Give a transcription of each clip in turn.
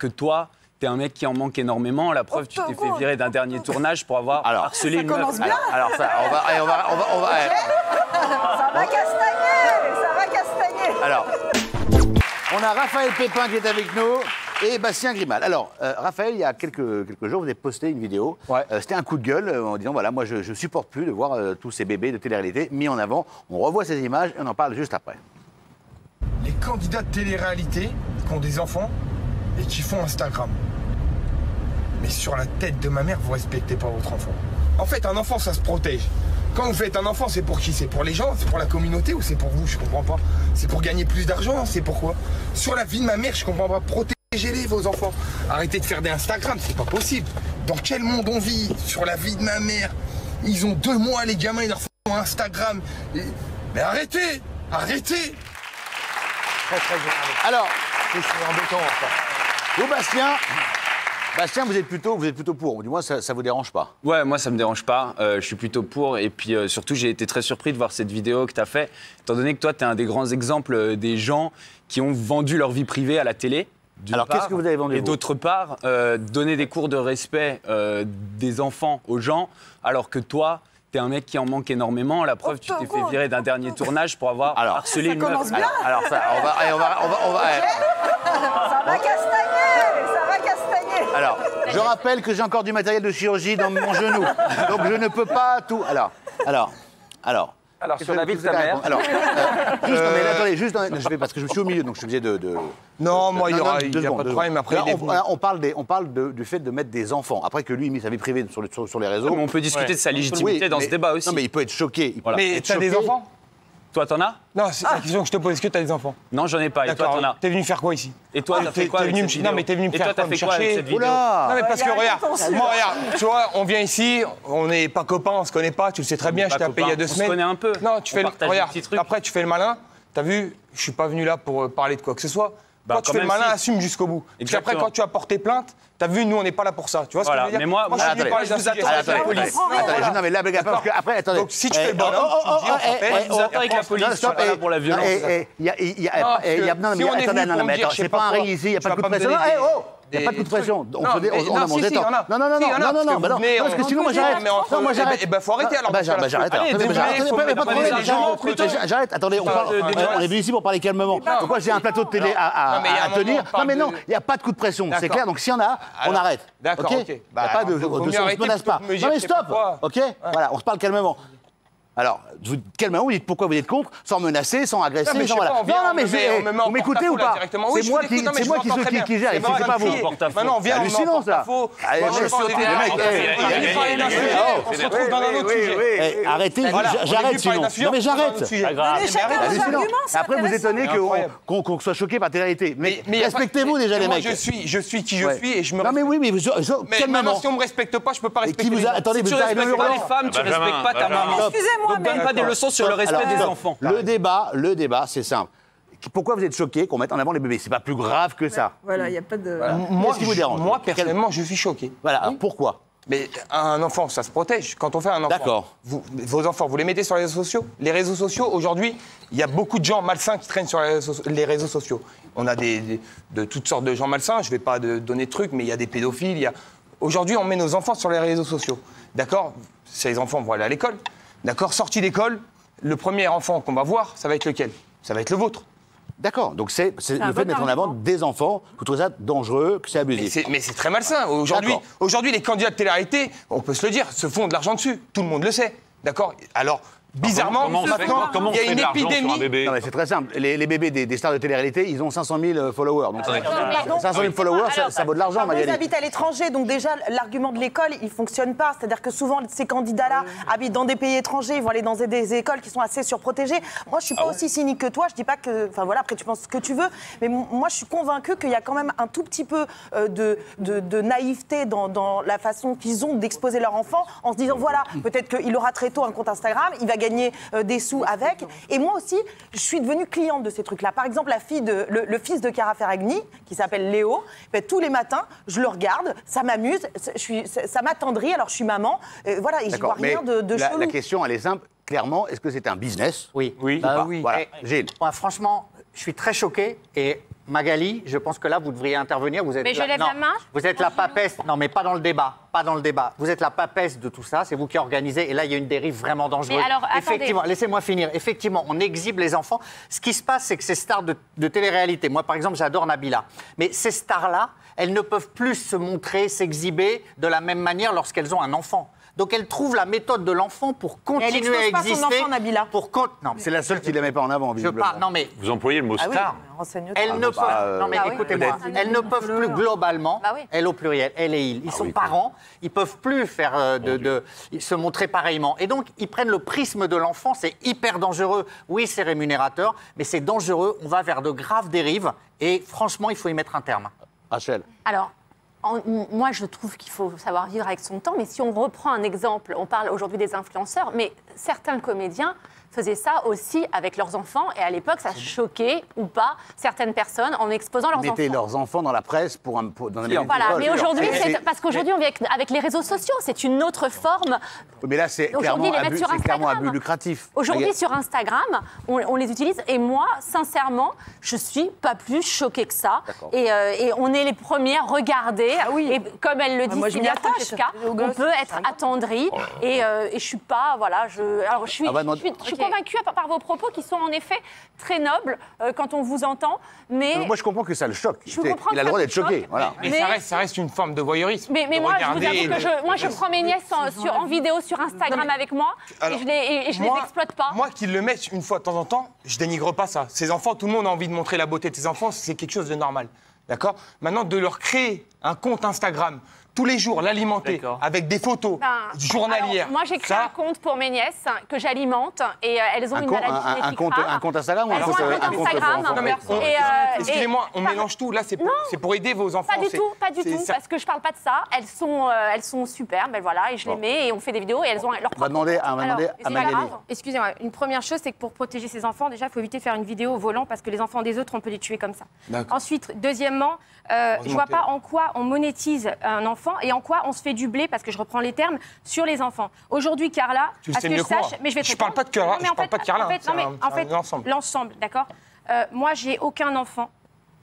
que toi, t'es un mec qui en manque énormément. La preuve, tu t'es fait virer d'un dernier tournage pour avoir harcelé une meuf. Alors ça, on va. Ça va castagner, ça va castagner. Alors, on a Raphaël Pépin qui est avec nous et Bastien Grimal. Alors, Raphaël, il y a quelques jours, vous avez posté une vidéo. C'était un coup de gueule en disant voilà, moi je supporte plus de voir tous ces bébés de télé-réalité mis en avant. On revoit ces images et on en parle juste après. Les candidats de télé-réalité qui ont des enfants et qui font Instagram. Mais sur la tête de ma mère, vous respectez pas votre enfant. En fait, un enfant, ça se protège. Quand vous faites un enfant, c'est pour qui? C'est pour les gens? C'est pour la communauté ou c'est pour vous? Je comprends pas. C'est pour gagner plus d'argent? C'est pourquoi? Sur la vie de ma mère, je comprends pas. Protégez-les, vos enfants. Arrêtez de faire des Instagram, c'est pas possible. Dans quel monde on vit? Sur la vie de ma mère. Ils ont 2 mois, les gamins, ils leur font Instagram. Mais arrêtez! Arrêtez! Très généreux. Alors, c'est embêtant, enfin. Vous, Bastien, vous êtes plutôt pour. Du moins, ça vous dérange pas? Ouais, moi, ça me dérange pas. Je suis plutôt pour. Et puis, surtout, j'ai été très surpris de voir cette vidéo que tu as fait, étant donné que toi, tu es un des grands exemples des gens qui ont vendu leur vie privée à la télé. Alors, qu'est-ce que vous avez vendu? Et d'autre part, donner des cours de respect des enfants aux gens, alors que toi, t'es un mec qui en manque énormément. La preuve, tu t'es fait virer d'un dernier tournage pour avoir harcelé une meuf. Ça commence bien. Alors ça, on va. Ça va castagner, ça va castagner. Alors, je rappelle que j'ai encore du matériel de chirurgie dans mon genou, donc je ne peux pas tout. Alors, sur la vie de ta mère. Alors, juste, je vais parce que je suis au milieu, donc je suis obligé de. Non, moi, il n'y a pas de problème. Après, on parle du fait de mettre des enfants. Après que lui, il met sa vie privée sur les réseaux. Mais on peut discuter de sa légitimité dans ce débat aussi. Non, mais il peut être choqué. Mais tu as des enfants? Toi, t'en as? Non, c'est la question que je te pose. Est-ce que tu as des enfants? Non, j'en ai pas. Et toi, t'en as? T'es venu faire quoi ici? Et toi, t'as fait quoi avec cette vidéo? Non, mais t'es venu me faire quoi? Et toi, t'as fait quoi avec cette vidéo? Non, mais parce que regarde, moi, regarde, tu vois, on vient ici, on n'est pas copains, on se connaît pas, tu le sais très bien, je t'ai appelé il y a 2 semaines. On se connaît un peu. Non, tu fais regarde, après, tu fais le malin, t'as vu, je suis pas venu là pour parler de quoi que ce soit. Quand tu fais le malin, assume jusqu'au bout. Parce qu'après, quand tu as porté plainte, t'as vu, nous, on n'est pas là pour ça. Tu vois ce que je veux dire? Mais moi, je suis venu parler d'un sujet. Non, mais là, parce que après, attendez. Donc, si tu fais le bonhomme, tu dis, on s'appelle. vous attendez que la police soit pas là pour la violence. Non, mais attends, c'est pas un ring ici, il n'y a pas de coup de pression. Il n'y a pas de coup de pression. On a mon détente. Non, parce que sinon, moi, j'arrête. Non, moi, j'arrête. Eh ben, faut arrêter alors. J'arrête. J'arrête. Attendez, on est venu ici pour parler calmement. Pourquoi j'ai un plateau de télé à tenir? Non, mais non, il n'y a pas de coup de pression, c'est clair. Donc, s'il y en a, on arrête. D'accord, ok. Il n'y a pas de. On ne se menace pas. Non, mais stop. Ok. Voilà, on se parle calmement. Alors, calmement, vous dites pourquoi vous êtes contre, sans menacer, sans agresser, sans voilà. Non, mais vous m'écoutez ou pas? C'est moi qui gère, c'est pas vous. Maintenant, on vient, hallucinant ça. On se retrouve dans un autre sujet. Arrêtez, j'arrête sinon. Non, mais j'arrête. Hallucinant. Après, vous étonnez qu'on soit choqué par télé-réalité. Mais respectez-vous déjà, les mecs. Je suis qui je suis et je me. Non, mais oui, mais calmement. Si on me respecte pas, je peux pas respecter les gens. Attendez, tu respectes pas les femmes, tu respectes pas ta maman. Donc donne pas des leçons sur le respect des enfants. Le débat, c'est simple. Pourquoi vous êtes choqué qu'on mette en avant les bébés? C'est pas plus grave que ça. Voilà, il n'y a pas de... Qu'est-ce qui vous dérange? Moi, personnellement, je suis choqué. Voilà, alors pourquoi? Mais un enfant, ça se protège. Quand on fait un enfant, d'accord. Vos enfants, vous les mettez sur les réseaux sociaux? Les réseaux sociaux, aujourd'hui, il y a beaucoup de gens malsains qui traînent sur les réseaux sociaux. On a de toutes sortes de gens malsains, je ne vais pas donner de trucs, mais il y a des pédophiles. Aujourd'hui, on met nos enfants sur les réseaux sociaux. D'accord? Ces enfants vont aller à l'école. D'accord, sorti d'école, le premier enfant qu'on va voir, ça va être lequel? Ça va être le vôtre. D'accord, donc c'est le fait de mettre en avant des enfants, vous trouvez ça dangereux, que c'est abusif. Mais c'est très malsain. Aujourd'hui, les candidats de télé-réalité, on peut se le dire, se font de l'argent dessus. Tout le monde le sait. D'accord? Alors, bizarrement, maintenant, il y a une épidémie. Non, mais c'est très simple. Les bébés des stars de télé-réalité, ils ont 500 000 followers. Donc 500 000 followers, ça vaut de l'argent, Magali. Ils habitent à l'étranger, donc déjà, l'argument de l'école, il ne fonctionne pas. C'est-à-dire que souvent, ces candidats-là habitent dans des pays étrangers, ils vont aller dans des écoles qui sont assez surprotégées. Moi, je ne suis pas aussi cynique que toi. Je ne dis pas que... Enfin, voilà, après, tu penses ce que tu veux. Mais moi, je suis convaincue qu'il y a quand même un tout petit peu de naïveté dans la façon qu'ils ont d'exposer leur enfant, en se disant, voilà, peut-être qu'il aura très tôt un compte Instagram, il va gagner des sous avec. Et moi aussi, je suis devenue cliente de ces trucs-là. Par exemple, le fils de Chiara Ferragni, qui s'appelle Léo, tous les matins, je le regarde, ça m'amuse, ça m'attendrit, alors je suis maman. Voilà, et je vois rien de chelou. La question, elle est simple. Clairement, est-ce que c'est un business? Oui. Oui. Voilà. Gilles. Moi, franchement, je suis très choqué et Magali, je pense que là, vous devriez intervenir. Vous êtes mais je lève la main. Vous êtes la papesse. Non, mais pas dans le débat. Pas dans le débat. Vous êtes la papesse de tout ça. C'est vous qui organisez. Et là, il y a une dérive vraiment dangereuse. Mais alors, effectivement, laissez-moi finir. Effectivement, on exhibe les enfants. Ce qui se passe, c'est que ces stars de télé-réalité, moi, par exemple, j'adore Nabila. Mais ces stars-là, elles ne peuvent plus se montrer, s'exhiber de la même manière lorsqu'elles ont un enfant. Donc elle trouve la méthode de l'enfant pour continuer à exister. Son enfant, Nabila. Non, c'est la seule qui ne la met pas en avant. Non, mais vous employez le mot star. elles ne peuvent. Non mais écoutez-moi, elles ne peuvent plus globalement. Elles au pluriel, elles et ils sont parents. Ils peuvent plus faire se montrer pareillement. Et donc ils prennent le prisme de l'enfant. C'est hyper dangereux. Oui, c'est rémunérateur, mais c'est dangereux. On va vers de graves dérives. Et franchement, il faut y mettre un terme. Rachel. Alors. Moi, je trouve qu'il faut savoir vivre avec son temps. Mais si on reprend un exemple, on parle aujourd'hui des influenceurs, mais certains comédiens faisaient ça aussi avec leurs enfants. Et à l'époque, ça choquait ou pas certaines personnes en exposant leurs enfants. Ils mettaient leurs enfants dans la presse dans un voilà, mais aujourd'hui, parce qu'aujourd'hui, on vit avec les réseaux sociaux. C'est une autre forme. Mais là, c'est clairement un but lucratif. Aujourd'hui, sur Instagram, on les utilise. Et moi, sincèrement, je ne suis pas plus choquée que ça. Et on est les premiers à regarder. Ah oui. Et comme elle le dit, Francesca, on peut être attendri. Et je ne suis pas... Voilà, alors, je suis convaincue par vos propos qui sont en effet très nobles quand on vous entend. Mais moi, je comprends que ça le choque. Il a le droit d'être choqué. Voilà. Mais ça reste une forme de voyeurisme. Mais moi, je vous avoue que je prends mes nièces en vidéo sur Instagram avec moi et je les exploite pas. Moi qui le mets une fois de temps en temps, je dénigre pas ça. Ces enfants, tout le monde a envie de montrer la beauté de ses enfants, c'est quelque chose de normal. D'accord ? Maintenant, de leur créer un compte Instagram, tous les jours, l'alimenter avec des photos journalières. Alors, moi, j'ai créé un compte pour mes nièces que j'alimente et elles ont une maladie génétique rare. Un compte Instagram ou un compte Instagram. Excusez-moi, on mélange tout. Là, c'est pour aider vos enfants. Pas du tout, parce que je parle pas de ça. Elles sont superbes, voilà, et je les mets et on fait des vidéos et elles ont leur propre. On va demander à Magali. Excusez-moi, une première chose, c'est que pour protéger ses enfants, déjà, il faut éviter de faire une vidéo au volant parce que les enfants des autres, on peut les tuer comme ça. Ensuite, deuxièmement, je vois pas en quoi on monétise un enfant et en quoi on se fait du blé, parce que je reprends les termes, sur les enfants. Aujourd'hui, Carla, à ce que je sache, mais je parle pas de Carla, je parle pas de Carla, c'est l'ensemble, d'accord. Moi, j'ai aucun enfant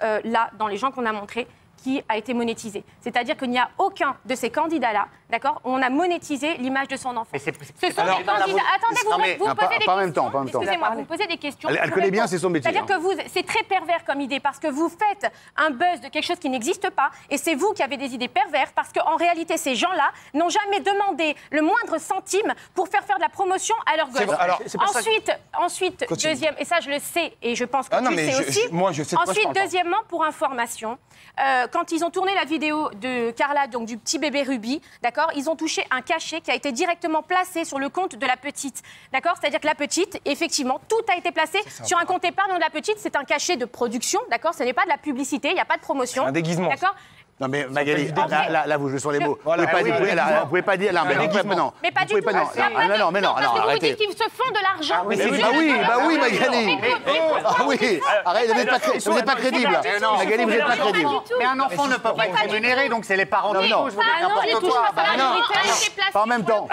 là dans les gens qu'on a montrés qui a été monétisé. C'est-à-dire qu'il n'y a aucun de ces candidats-là, d'accord, on a monétisé l'image de son enfant. Ce sont des candidats... Attendez, vous me posez des questions. Excusez-moi, vous me posez des questions. Elle connaît bien, c'est son métier. C'est-à-dire que c'est très pervers comme idée, parce que vous faites un buzz de quelque chose qui n'existe pas, et c'est vous qui avez des idées perverses, parce qu'en réalité, ces gens-là n'ont jamais demandé le moindre centime pour faire de la promotion à leur gosse. Ensuite, deuxième, et ça je le sais, et je pense que tu le sais aussi. Moi, je sais. Ensuite, deuxièmement, pour information, quand ils ont tourné la vidéo de Carla, donc du petit bébé Ruby, d'accord, ils ont touché un cachet qui a été directement placé sur le compte de la petite, d'accord. C'est-à-dire que la petite, effectivement, tout a été placé sur un compte épargne de la petite. C'est un cachet de production, d'accord. Ce n'est pas de la publicité, il n'y a pas de promotion. Un déguisement. D'accord. Non mais Magali, là vous jouez sur les mots. Vous pouvez pas dire là, non. Mais pas du tout. Mais non, arrêtez. Parce que vous dites qu'ils se font de l'argent. Bah oui, Magali. Oui, arrêtez, vous n'êtes pas crédible. Magali, vous n'êtes pas crédible. Mais un enfant ne peut pas être rémunéré, donc c'est les parents qui touchent. Pas en même temps.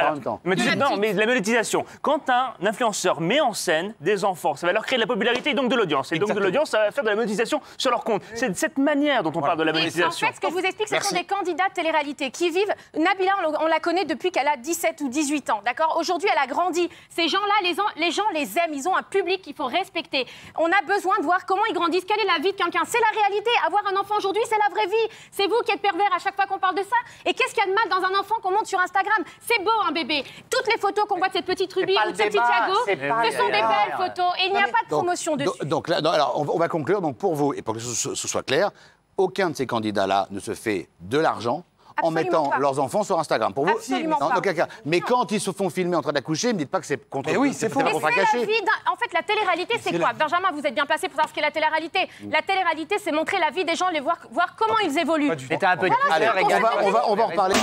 Non, mais la monétisation. Quand un influenceur met en scène des enfants, ça va leur créer de la popularité et donc de l'audience. Et donc de l'audience, ça va faire de la monétisation sur leur compte. C'est de cette manière dont on parle de la monétisation. Je vous explique, ce sont des candidats de télé-réalité qui vivent. Nabila, on la connaît depuis qu'elle a 17 ou 18 ans, d'accord. Aujourd'hui, elle a grandi. Ces gens-là, les gens les aiment. Ils ont un public qu'il faut respecter. On a besoin de voir comment ils grandissent. Quelle est la vie de quelqu'un? C'est la réalité. Avoir un enfant aujourd'hui, c'est la vraie vie. C'est vous qui êtes pervers à chaque fois qu'on parle de ça. Et qu'est-ce qu'il y a de mal dans un enfant qu'on monte sur Instagram? C'est beau, un bébé. Toutes les photos qu'on voit de cette petite Ruby ou de ce petit Thiago, ce sont des belles photos. Et il n'y a pas de promotion dessus. Donc là, alors, on va conclure. Donc pour vous, et pour que ce soit clair, aucun de ces candidats-là ne se fait de l'argent en mettant leurs enfants sur Instagram. Pour vous, absolument pas. Mais quand ils se font filmer en train d'accoucher, ne me dites pas que c'est contre. Oui, c'est faux. En fait, la télé-réalité, c'est quoi? Benjamin, vous êtes bien placé pour savoir ce qu'est la télé-réalité. La télé-réalité, c'est montrer la vie des gens, voir comment ils évoluent. C'était un peu. Allez, on va en reparler.